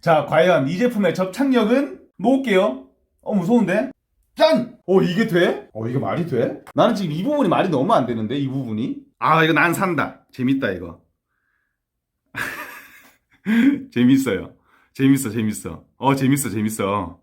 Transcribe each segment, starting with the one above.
자, 과연 이 제품의 접착력은? 놓을게요. 무서운데? 짠! 이게 돼? 이게 말이 돼? 나는 지금 이 부분이 말이 너무 안 되는데, 이 부분이? 이거 난 산다. 재밌다, 이거. 재밌어요. 재밌어, 재밌어. 재밌어, 재밌어.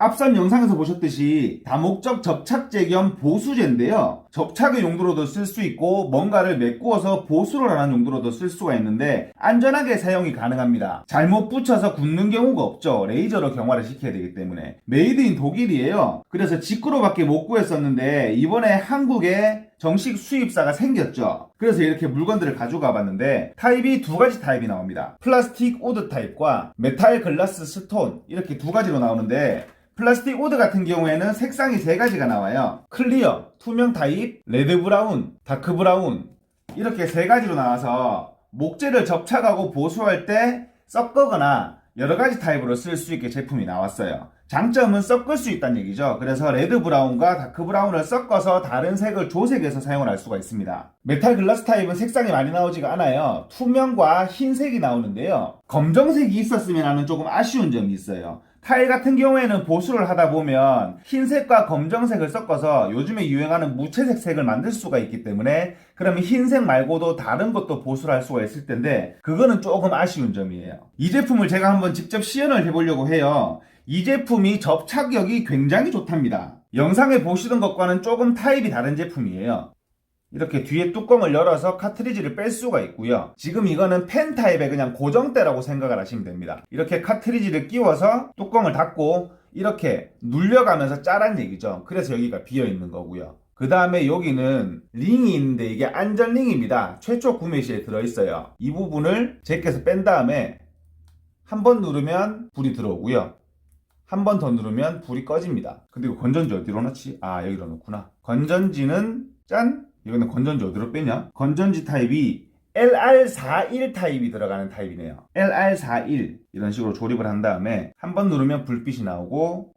앞선 영상에서 보셨듯이 다목적 접착제 겸 보수제인데요. 접착의 용도로도 쓸 수 있고 뭔가를 메꾸어서 보수를 하는 용도로도 쓸 수가 있는데 안전하게 사용이 가능합니다. 잘못 붙여서 굳는 경우가 없죠. 레이저로 경화를 시켜야 되기 때문에. 메이드 인 독일이에요. 그래서 직구로밖에 못 구했었는데 이번에 한국에 정식 수입사가 생겼죠. 그래서 이렇게 물건들을 가져가 봤는데 타입이 두 가지 타입이 나옵니다. 플라스틱 우드 타입과 메탈 글라스 스톤 이렇게 두 가지로 나오는데 플라스틱 우드 같은 경우에는 색상이 세 가지가 나와요. 클리어, 투명 타입, 레드 브라운, 다크 브라운 이렇게 세 가지로 나와서 목재를 접착하고 보수할 때 섞거나 여러 가지 타입으로 쓸 수 있게 제품이 나왔어요. 장점은 섞을 수 있다는 얘기죠. 그래서 레드 브라운과 다크 브라운을 섞어서 다른 색을 조색해서 사용을 할 수가 있습니다. 메탈 글라스 타입은 색상이 많이 나오지가 않아요. 투명과 흰색이 나오는데요. 검정색이 있었으면 하는 조금 아쉬운 점이 있어요. 타일 같은 경우에는 보수를 하다 보면 흰색과 검정색을 섞어서 요즘에 유행하는 무채색 색을 만들 수가 있기 때문에 그러면 흰색 말고도 다른 것도 보수를 할 수가 있을 텐데 그거는 조금 아쉬운 점이에요. 이 제품을 제가 한번 직접 시연을 해보려고 해요. 이 제품이 접착력이 굉장히 좋답니다. 영상에 보시던 것과는 조금 타입이 다른 제품이에요. 이렇게 뒤에 뚜껑을 열어서 카트리지를 뺄 수가 있고요. 지금 이거는 펜 타입의 그냥 고정대라고 생각을 하시면 됩니다. 이렇게 카트리지를 끼워서 뚜껑을 닫고 이렇게 눌려가면서 짜란 얘기죠. 그래서 여기가 비어 있는 거고요. 그 다음에 여기는 링이 있는데 이게 안전링입니다. 최초 구매 시에 들어있어요. 이 부분을 제껴서 뺀 다음에 한 번 누르면 불이 들어오고요. 한 번 더 누르면 불이 꺼집니다. 근데 이거 건전지 어디로 넣지? 아, 여기로 넣구나. 건전지는 짠! 이거는 건전지 어디로 빼냐? 건전지 타입이 LR41 타입이 들어가는 타입이네요. LR41 이런 식으로 조립을 한 다음에 한 번 누르면 불빛이 나오고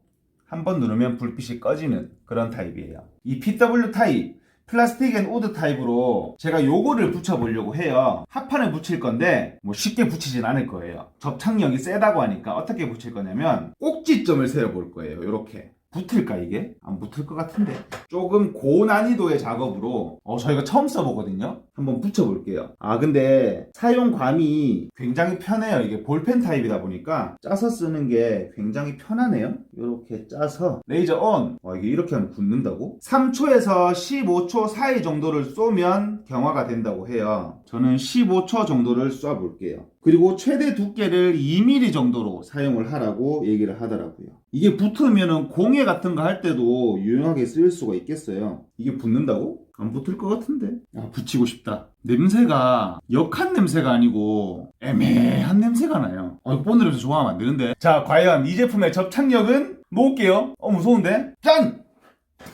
한 번 누르면 불빛이 꺼지는 그런 타입이에요. 이 PW 타입 플라스틱 앤 우드 타입으로 제가 요거를 붙여보려고 해요. 합판을 붙일 건데 뭐 쉽게 붙이진 않을 거예요. 접착력이 세다고 하니까 어떻게 붙일 거냐면 꼭지점을 세워볼 거예요. 요렇게 붙을까 이게? 안 붙을 것 같은데 조금 고난이도의 작업으로 저희가 처음 써보거든요. 한번 붙여볼게요. 아 근데 사용감이 굉장히 편해요. 이게 볼펜 타입이다 보니까 짜서 쓰는 게 굉장히 편하네요. 이렇게 짜서 레이저 온. 이게 이렇게 하면 붙는다고? 3초에서 15초 사이 정도를 쏘면 경화가 된다고 해요. 저는 15초 정도를 쏴볼게요. 그리고 최대 두께를 2mm 정도로 사용을 하라고 얘기를 하더라고요. 이게 붙으면은 공예 같은 거 할 때도 유용하게 쓰일 수가 있겠어요. 이게 붙는다고? 안 붙을 것 같은데. 붙이고 싶다. 냄새가 역한 냄새가 아니고 애매한 냄새가 나요. 이거 본드에서 좋아하면 안 되는데. 자, 과연 이 제품의 접착력은 놓을게요. 무서운데? 짠!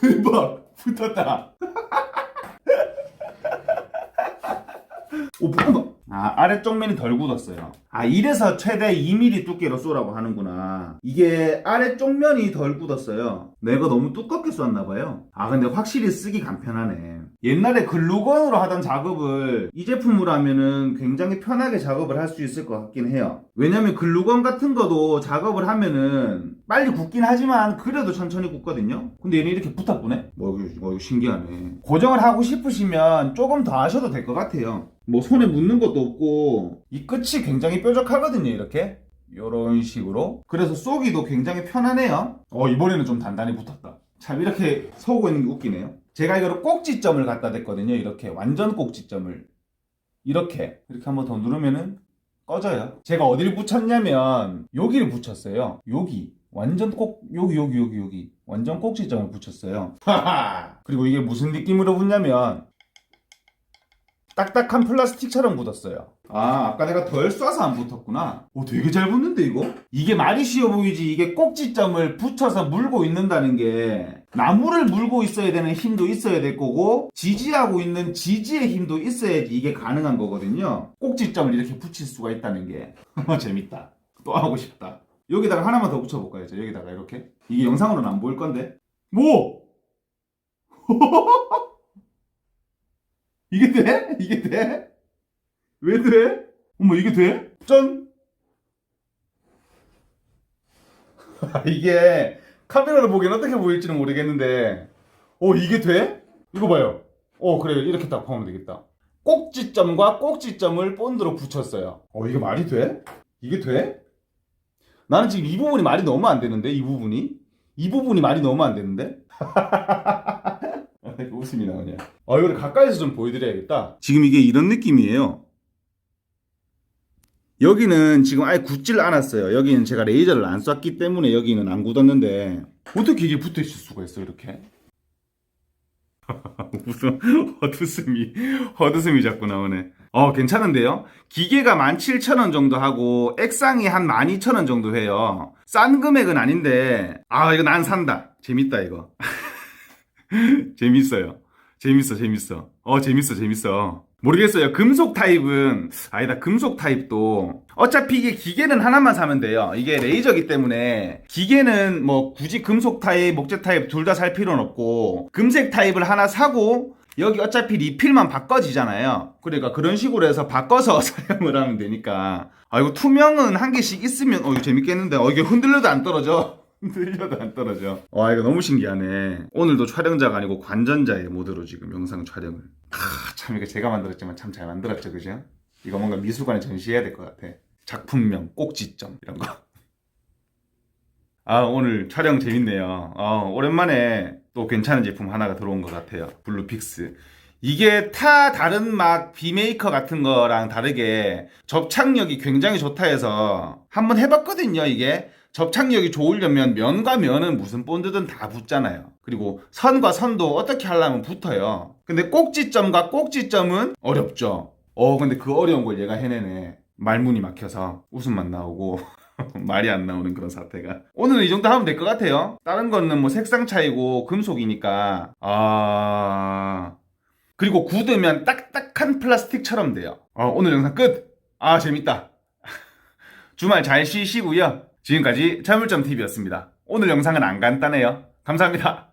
대박! 붙었다. 붙는다. 아래쪽 면이 덜 굳었어요. 이래서 최대 2mm 두께로 쏘라고 하는구나. 이게 아래쪽 면이 덜 굳었어요. 내가 너무 두껍게 쏘았나봐요. 근데 확실히 쓰기 간편하네. 옛날에 글루건으로 하던 작업을 이 제품으로 하면은 굉장히 편하게 작업을 할 수 있을 것 같긴 해요. 왜냐면 글루건 같은 거도 작업을 하면은 빨리 굳긴 하지만 그래도 천천히 굳거든요. 근데 얘는 이렇게 붙어보네? 이거 신기하네. 고정을 하고 싶으시면 조금 더 하셔도 될 것 같아요. 뭐 손에 묻는 것도 없고 이 끝이 굉장히 뾰족하거든요. 이렇게 요런 식으로. 그래서 쏘기도 굉장히 편하네요. 이번에는 좀 단단히 붙었다. 참 이렇게 서고 있는 게 웃기네요. 제가 이거를 꼭지점을 갖다 댔거든요. 이렇게 완전 꼭지점을 이렇게 한번 더 누르면은 꺼져요. 제가 어디를 붙였냐면 여기를 붙였어요. 여기 완전 여기 완전 꼭지점을 붙였어요. 그리고 이게 무슨 느낌으로 붙냐면 딱딱한 플라스틱처럼 붙었어요. 아까 내가 덜 쏴서 안 붙었구나. 되게 잘 붙는데 이거? 이게 말이 쉬워 보이지 이게 꼭지점을 붙여서 물고 있는다는 게 나무를 물고 있어야 되는 힘도 있어야 될 거고 지지하고 있는 지지의 힘도 있어야지 이게 가능한 거거든요. 꼭지점을 이렇게 붙일 수가 있다는 게 재밌다. 또 하고 싶다. 여기다가 하나만 더 붙여볼까요? 여기다가 이렇게. 이게 영상으로는 안 보일 건데. 뭐? 이게 돼? 이게 돼? 왜 돼? 이게 돼? 짠! 이게 카메라로 보기엔 어떻게 보일지는 모르겠는데 이게 돼? 이거 봐요. 그래 이렇게 딱 하면 되겠다. 꼭지점과 꼭지점을 본드로 붙였어요. 이게 말이 돼? 이게 돼? 나는 지금 이 부분이 말이 너무 안 되는데 이 부분이? 이 부분이 말이 너무 안 되는데? 왜 웃음이 나오냐. 이거를 가까이서 좀 보여드려야겠다. 지금 이게 이런 느낌이에요. 여기는 지금 아예 굳질 않았어요. 여기는 제가 레이저를 안 쐈기 때문에 여기는 안 굳었는데 어떻게 이게 붙어 있을 수가 있어 이렇게? 무슨 헛웃음이 자꾸 나오네. 괜찮은데요? 기계가 17,000원 정도 하고 액상이 한 12,000원 정도 해요. 싼 금액은 아닌데 이거 난 산다. 재밌다 이거. 재밌어요. 재밌어. 재밌어. 모르겠어요. 금속 타입은 아니다. 금속 타입도 어차피 이게 기계는 하나만 사면 돼요. 이게 레이저기 때문에 기계는 뭐 굳이 금속 타입, 목재 타입 둘 다 살 필요는 없고 금색 타입을 하나 사고 여기 어차피 리필만 바꿔지잖아요. 그러니까 그런 식으로 해서 바꿔서 사용을 하면 되니까. 이거 투명은 한 개씩 있으면 이거 재밌겠는데. 이게 흔들려도 안 떨어져. 흔들려도 안 떨어져. 이거 너무 신기하네. 오늘도 촬영자가 아니고 관전자의 모드로 지금 영상 촬영을. 참 이거 제가 만들었지만 참 잘 만들었죠, 그죠? 이거 뭔가 미술관에 전시해야 될 것 같아. 작품명, 꼭지점 이런 거. 오늘 촬영 재밌네요. 오랜만에 또 괜찮은 제품 하나가 들어온 것 같아요. 블루픽스. 이게 다른 막 비메이커 같은 거랑 다르게 접착력이 굉장히 좋다 해서 한번 해봤거든요. 이게 접착력이 좋으려면 면과 면은 무슨 본드든 다 붙잖아요. 그리고 선과 선도 어떻게 하려면 붙어요. 근데 꼭지점과 꼭지점은 어렵죠. 근데 그 어려운 걸 얘가 해내네. 말문이 막혀서 웃음만 나오고 말이 안 나오는 그런 사태가. 오늘은 이 정도 하면 될 것 같아요. 다른 거는 뭐 색상 차이고 금속이니까. 그리고 굳으면 딱딱한 플라스틱처럼 돼요. 오늘 영상 끝. 재밌다. 주말 잘 쉬시고요. 지금까지 자물점TV였습니다. 오늘 영상은 안 간단해요. 감사합니다.